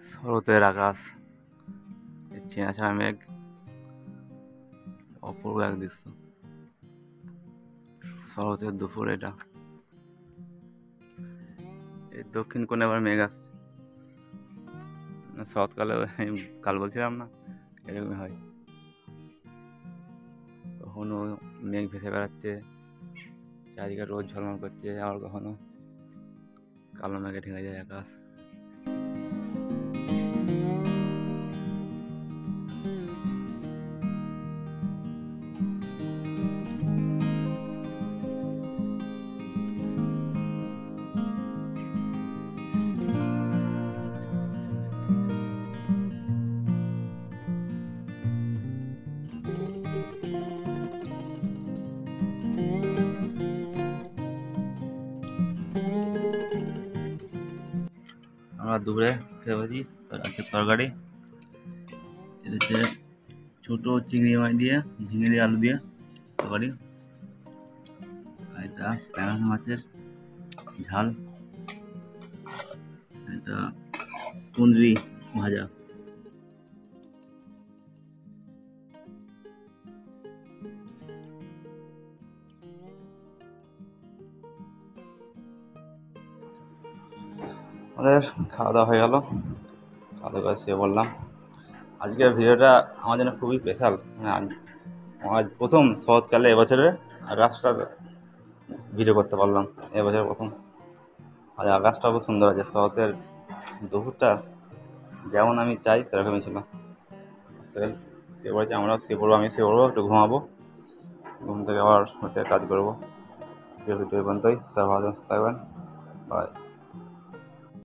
শরতের আকাশ, ছেঁড়া ছাড়া মেঘ, অপূর্ব এক দৃশ্য। শরতের দুপুর এটা। এই দক্ষিণ কোণে আবার মেঘ আসছে। শরৎকালে কাল বলছিলাম না, এরকমই হয়। কখনো মেঘ ভেসে বেড়াচ্ছে, চারিদিকে রোদ ঝলমল করছে, আবার কখনো কালো মেঘে ঢেকে যায় আকাশ। আমরা দুপুরে খেতে পাচ্ছি আজকে তরকারি, এটা হচ্ছে ছোটো চিংড়ি মাছ দিয়ে, ঝিঙে দিয়ে, আলু দিয়ে তরকারি। আর এটা ট্যাংরা মাছের ঝাল, এটা কুঁদরি ভাজা। আমাদের খাওয়া দাওয়া হয়ে গেল, খাওয়া দাওয়া করে শুয়ে বললাম। আজকের ভিডিওটা আমার জন্য খুবই স্পেশাল। আজ প্রথম শরৎকালে এবছরে আকাশটা ভিডিও করতে পারলাম, এবছর প্রথম। আর আকাশটা খুব সুন্দর আছে, শরতের দুপুরটা যেমন আমি চাই সেরকমই ছিল। শুয়ে পড়েছি, আমরাও শুয়ে পড়বো, আমি শুয়ে পড়বো, একটু ঘুমাবো, ঘুম থেকে আবার হচ্ছে কাজ করবো। ভিডিও পর্যন্তই, সবাই ভালো থাকবেন, বাই।